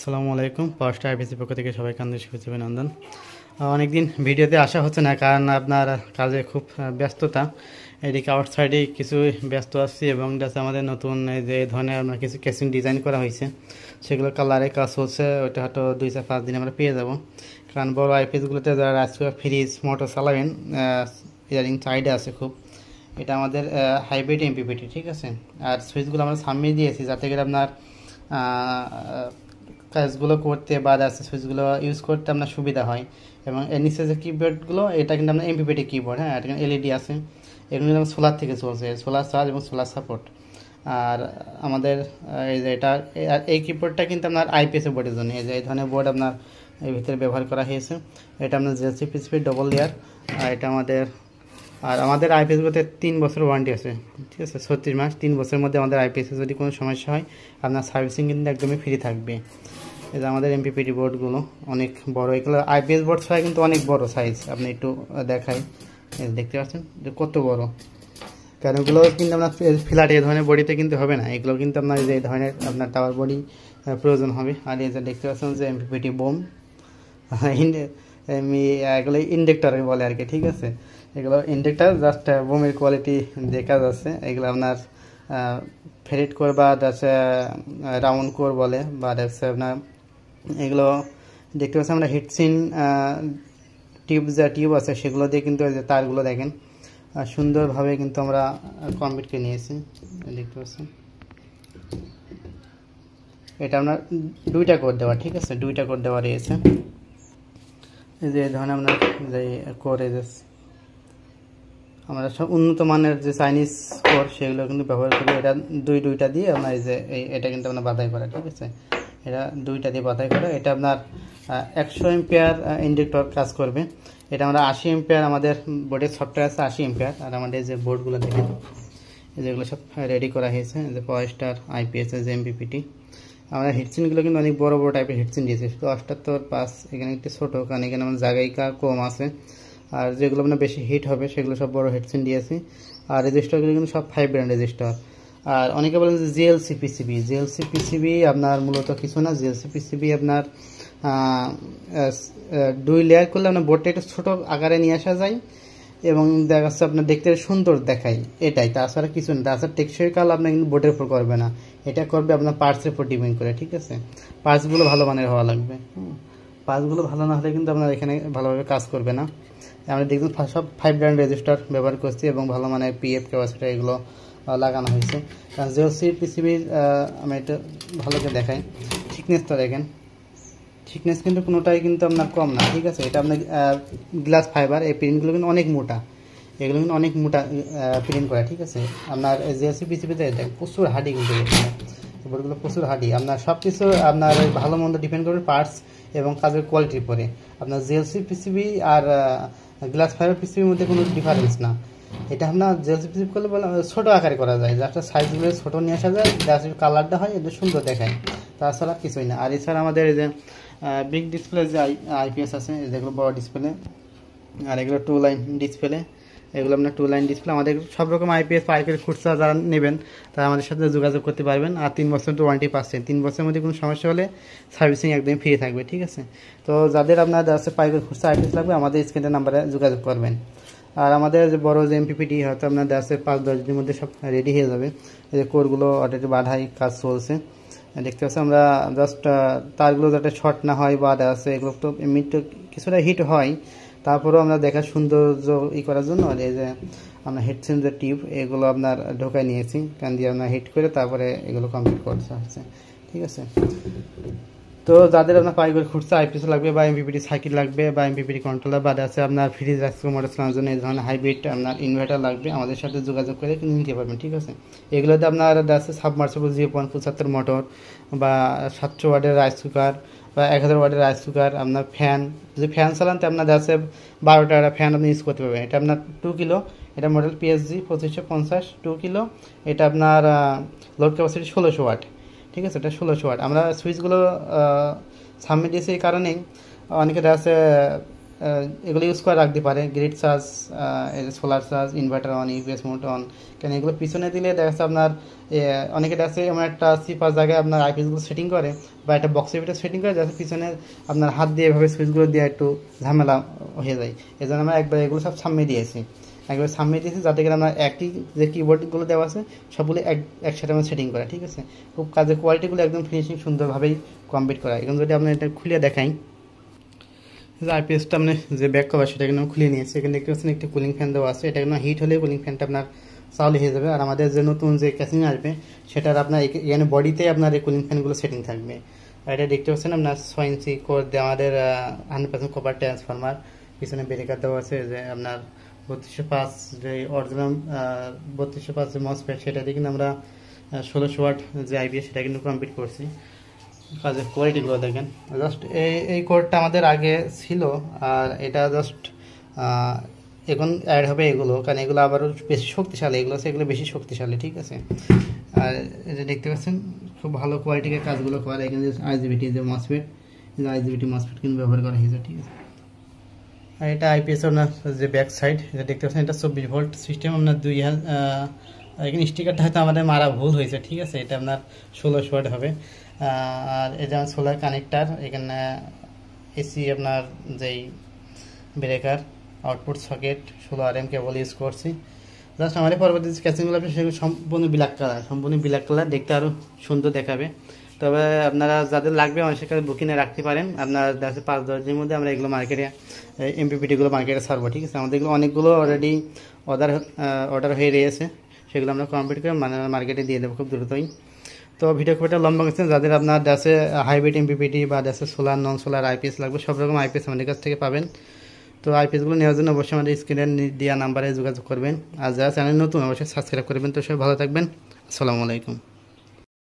আসসালামু আলাইকুম। First IPC পক্ষ থেকে সবাইকে আন্তরিক শুভেচ্ছা অভিনন্দন। অনেকদিন ভিডিওতে আসা হচ্ছে না, কারণ আপনার কাজে খুব ব্যস্ততা। এদিকে আউটসাইডে কিছু ব্যস্ত আছি এবং যাতে আমাদের নতুন যে ধরনের আমরা কিছু কেসিং ডিজাইন করা হয়েছে সেগুলো কালারে কাজ হচ্ছে, ওইটা হয়তো 2-5 দিন আমরা পেয়ে যাব। কারণ বড় আইপিএসগুলোতে যারা রাইস কুকার, ফ্রিজ, মোটর চালাবেন, ইয়ারিং সাইডে আছে খুব। এটা আমাদের হাইব্রিড এমপিপিটি, ঠিক আছে। আর সুইচগুলো আমরা সামনে দিয়েছি যাতে করে আপনার কাজগুলো করতে বা সুইচগুলো ইউজ করতে আপনার সুবিধা হয়। এবং এর নিচে যে কিবোর্ডগুলো, এটা কিন্তু আপনার এমপিপিটি কিবোর্ড, হ্যাঁ। এটা কিন্তু এলইডি আছে, এগুলো কিন্তু সোলার থেকে চলছে, সোলার চার্জ এবং সোলার সাপোর্ট। আর আমাদের এই যে এটা এই কিবোর্ডটা কিন্তু আপনার আইপিএস বোর্ডের জন্য, এই যে এই ধরনের বোর্ড আপনার এর ভিতরে ব্যবহার করা হয়েছে। এটা আপনার জেএসসি পিসিবি ডবল লেয়ার। আর এটা আমাদের আইপিএসগুলোতে 3 বছর ওয়ারেন্টি আছে, ঠিক আছে। 36 মাস, 3 বছরের মধ্যে আমাদের আইপিএসে যদি কোনো সমস্যা হয় আপনার সার্ভিসিং কিন্তু একদমই ফ্রি থাকবে। এই যে আমাদের এমপিপিটি বোর্ডগুলো অনেক বড়, এগুলো আইপিএস বোর্ড ছাড়া কিন্তু অনেক বড় সাইজ। আপনি একটু দেখাই, দেখতে পাচ্ছেন যে কত বড়। কারণ এগুলো কিন্তু আপনার ফ্ল্যাট এই ধরনের বডিতে কিন্তু হবে না, এগুলো কিন্তু আপনার যে ধরনের আপনার টাওয়ার বডি প্রয়োজন হবে। আর এই যে দেখতে পাচ্ছেন যে এমপিপিটি বোম, এগুলো ইন্ডেক্টর বলে আর কি, ঠিক আছে। এগুলো ইন্ডেক্টর, জাস্ট বোমের কোয়ালিটি দেখা যাচ্ছে। এগুলো আপনার ফেরিট কোর বা রাউন্ড কোর বলে, বা আপনার এগুলো দেখতে পাচ্ছি আমরা হিটসিন টিউব আছে সেগুলো দিয়ে কিন্তু যে তারগুলো দেখেন সুন্দরভাবে কিন্তু আমরা কমপ্লিট করে নিয়েছি, দেখতে পাচ্ছেন। এটা আপনার 2টা কোর দেওয়া, ঠিক আছে, 2টা কোর দেওয়া রয়েছে। এই যে ধরেন আমরা যে কোর, আমরা সব উন্নত মানের যে চাইনিজ কোর সেগুলো কিন্তু ব্যবহার করি। এটা দুইটা দিয়ে আমরা এই যে এটা কিন্তু আপনার বাধাই করা, ঠিক আছে। এটা 2টা দিয়ে বাধাই করা। এটা আপনার 100 এম্পিয়ার ইন্ডাক্টর কাজ করবে। এটা আমরা 80 এম্পিয়ার, আমাদের বোর্ডের সফটওয়্যার আছে 80 এম্পিয়ার। আর আমাদের যে বোর্ডগুলো দেখেন, যেগুলো সব রেডি করা হয়েছে, যে পাওয়ার স্টার, আইপিএস, যে এমপিপিটি। আমরা হিটসিনগুলো কিন্তু অনেক বড় বড় টাইপের হিটসিন দিয়েছি, 78 এখানে একটু ছোটো, কারণ এখানে আমার জায়গা কম আছে। আর যেগুলো আপনার বেশি হিট হবে সেগুলো সব বড় হেডসিন দিয়েছি। আর রেজিস্টারগুলো কিন্তু সব 5 ব্র্যান্ড রেজিস্টার। আর অনেকে বলেন যে জিএলসি পিসিবি আপনার মূলত কিছু না। জিএলসি পিসিবি আপনার 2 লেয়ার করলে আপনার বোর্ডটা একটু ছোটো আকারে নিয়ে আসা যায় এবং দেখা যাচ্ছে আপনার দেখতে সুন্দর দেখায়, এটাই। তাছাড়া কিছু না। তাছাড়া টেকসই কাল আপনার কিন্তু বোর্ডের উপর করবে না, এটা করবে আপনার পার্টসের উপর ডিপেন্ড করে, ঠিক আছে। পার্টসগুলো ভালো মানের হওয়া লাগবে। পার্টসগুলো ভালো না হলে কিন্তু আপনার এখানে ভালোভাবে কাজ করবে না। আমরা দেখুন সব 5 ব্র্যান্ড রেজিস্টার ব্যবহার করছি এবং ভালো মানের পিএফ ক্যাপাসিটার এগুলো লাগানো হয়েছে। কারণ জিওসি পিসিবির আমি এটা ভালো করে দেখাই, থিকনেসটা দেখেন। থিকনেস কিন্তু কোনোটাই কিন্তু আপনার কম না, ঠিক আছে। এটা আপনার গ্লাস ফাইবার, এই প্রিন্টগুলো কিন্তু অনেক মোটা, এগুলো কিন্তু অনেক মোটা প্রিন্ট করা, ঠিক আছে। আপনার জিওসি পিসিবিতে দেখেন প্রচুর হার্ডি, কিন্তু বোর্ডগুলো প্রচুর হার্ডি। আপনার সব কিছু আপনার ভালো মন্দ ডিপেন্ড করবে পার্টস এবং কাজের কোয়ালিটির উপরে। আপনার জিএলসি পিসিবি আর গ্লাস ফাইবার পিসিবির মধ্যে কোনো ডিফারেন্স না। এটা আপনার জিএলসি পিসিবি করলে বলে ছোটো আকারে করা যায়, যাতে সাইজগুলো ছোটো নিয়ে আসা যায়, যাতে কালারটা হয় এটা সুন্দর দেখায়, তাছাড়া কিছুই না। আর এছাড়া আমাদের এই যে বিগ ডিসপ্লে যে আইপিএস আছে, যেগুলো বড় ডিসপ্লে, আর এগুলো 2 লাইন ডিসপ্লে, এগুলো আপনার 2 লাইন ডিসপ্লে। আমাদের সব রকম আইপিএস খুচরা যারা নেবেন তারা আমাদের সাথে যোগাযোগ করতে পারবেন। আর 3 বছর তো ওয়ারেন্টি পাচ্ছেন, 3 বছরের মধ্যে কোনো সমস্যা হলে সার্ভিসিং একদম ফ্রি থাকবে, ঠিক আছে। তো যাদের আপনার খুচরা আইপিএস লাগবে আমাদের স্ক্রিনের নাম্বারে যোগাযোগ করবেন। আর আমাদের যে বড় যে এমপিপিটি হয়তো আপনার 5-10 দিনের মধ্যে সব রেডি হয়ে যাবে। এই যে কোরগুলো অলরেডি বাঁধাই কাজ চলছে, দেখতে পাচ্ছি। আমরা জাস্ট তারগুলো যাতে শর্ট না হয় বা এগুলো তো এমনি তো কিছুটা হিট হয়, তারপরেও আমরা দেখার সৌন্দর্য করার জন্য এই যে আমরা হিটসিন যে টিউব এগুলো আপনার ঢোকায় নিয়েছি, কান দিয়ে আপনার হিট করে তারপরে এগুলো কমপ্লিট করতে হচ্ছে, ঠিক আছে। তো যাদের আপনার পাইকারি খুচরা আইপিএস লাগবে বা এমপিপিটি সাইকেল লাগবে বা এমপিপিটি কন্ট্রোলার বা আপনার ফ্রিজ রাখছে মোটর চালানোর জন্য এই ধরনের হাইব্রিড আপনার ইনভার্টার লাগবে, আমাদের সাথে যোগাযোগ করে নিতে পারবেন, ঠিক আছে। এগুলোতে আপনার আছে সাবমার্সিবল 0.75 মোটর বা 700 ওয়াটের রাইস কুকার বা 1000 ওয়াটের রাইস কুকার, আপনার ফ্যান, যদি ফ্যান চালান তো আপনার 12টা ফ্যান আপনি ইউজ করতে পারবেন। এটা আপনার 2 কিলো, এটা মডেল পিএসজি 2550, 2 কিলো। এটা আপনার লোড ক্যাপাসিটি 1600 ওয়াট, ঠিক আছে। এটা 1600 ওয়াট। আমরা সুইচগুলো সামনে দিয়েছি এই কারণেই অনেকে এগুলো ইউজ করে রাখতে পারে, grid charge, solar charge, inverter on, UPS mode on. কারণ এগুলো পিছনে দিলে দেখা যাচ্ছে আপনার অনেকে দেখা যাচ্ছে এমন একটা সিপার জায়গায় আপনার আইপিএসগুলো সেটিং করে বা একটা বক্সের ভিতরে সেটিং করে, যাতে পিছনে আপনার হাত দিয়ে এভাবে সুইচগুলো দিয়ে একটু ঝামেলা হয়ে যায়। এই জন্য আমরা একবার এগুলো সব সামনে দিয়েছি, যাতে করে আমরা একই যে কিবোর্ডগুলো দেওয়া আছে সবগুলো একসাথে আমরা সেটিং করা, ঠিক আছে। খুব কাজের কোয়ালিটিগুলো একদম ফিনিশিং সুন্দরভাবেই কমপ্লিট করা। এখন যদি আমরা এটা খুলে দেখাই, যে আইপিএসটা আপনি যে ব্যাক কভার সেটা কিন্তু খুলে নিয়েছি। এখানে দেখতে পাচ্ছেন একটি কুলিং ফ্যান দেওয়া আছে, এটা কিন্তু হিট হলে কুলিং ফ্যানটা আপনার চালু হয়ে যাবে। আর আমাদের যে নতুন যে ক্যাসিং আসবে সেটার আপনার এখানে বডিতে আপনার এই কুলিং ফ্যানগুলো সেটিং থাকবে। আর এটা দেখতে পাচ্ছেন আপনার 6 ইঞ্চি কোর দিয়ে আমাদের 100% কপার ট্রান্সফরমার, পিছনে ব্রেকার দেওয়া আছে, যে আপনার 3205 যে অরিজিনাল 3205 যে মসফেট সেটা দিয়ে কিন্তু আমরা 1600 ওয়াট যে আইপিএস সেটা কিন্তু কমপ্লিট করছি। কাজের কোয়ালিটিগুলো দেখেন, জাস্ট এই কোডটা আমাদের আগে ছিল, আর এটা জাস্ট এখন অ্যাড হবে এগুলো, কারণ এগুলো আবারও বেশি শক্তিশালী, এগুলো বেশি শক্তিশালী, ঠিক আছে। আর এটা দেখতে পাচ্ছেন খুব ভালো কোয়ালিটির কাজগুলো করা। এখানে আইজিবিটি যে মসফেট, আইজিবিটি মসফেট কিন্তু ব্যবহার করা হয়েছে, ঠিক আছে। আর এটা আইপিএস আপনার যে ব্যাক সাইড, এটা দেখতে পাচ্ছেন এটা 24 ভোল্ট সিস্টেম আপনার এখানে স্টিকারটা হয়তো আমাদের মারা ভুল হয়েছে, ঠিক আছে। এটা আপনার 1600 ওয়াট হবে। আর এই যেমন সোলার কানেক্টার, এখানে এসি আপনার যেই ব্রেকার, আউটপুট সকেট, 16 RM কেবল ইউজ করছি। জাস্ট আমাদের পরবর্তী যে ক্যাচিংগুলো আপনি সেগুলো সম্পূর্ণ ব্ল্যাক কালার, দেখতে আরও সুন্দর দেখাবে। তবে আপনারা যাদের লাগবে অনেক কাছে বুকিংয়ে রাখতে পারেন। আপনার 5-10 দিনের মধ্যে আমরা এগুলো মার্কেটে এমপিপিটিগুলো মার্কেটে ছাড়বো, ঠিক আছে। আমাদের এগুলো অনেকগুলো অলরেডি অর্ডার হয়ে রয়েছে, সেগুলো আমরা কমপ্লিট করে মার্কেটে দিয়ে দেবো খুব দ্রুতই। তো ভিডিও খুব একটা লম্বা করছেন, যাদের আপনার দেশে হাইব্রিড এমপিপিটি বা দেশে সোলার নন সোলার আইপিএস লাগবে, সব রকম আইপিএস আমাদের কাছ থেকে পাবেন। তো আইপিএসগুলো নেওয়ার জন্য অবশ্যই আমাদের স্ক্রিনে দেওয়া নাম্বারে যোগাযোগ করবেন। আর যারা চ্যানেল নতুন অবশ্যই সাবস্ক্রাইব করবেন। তো সবাই ভালো থাকবেন, আসসালামু আলাইকুম।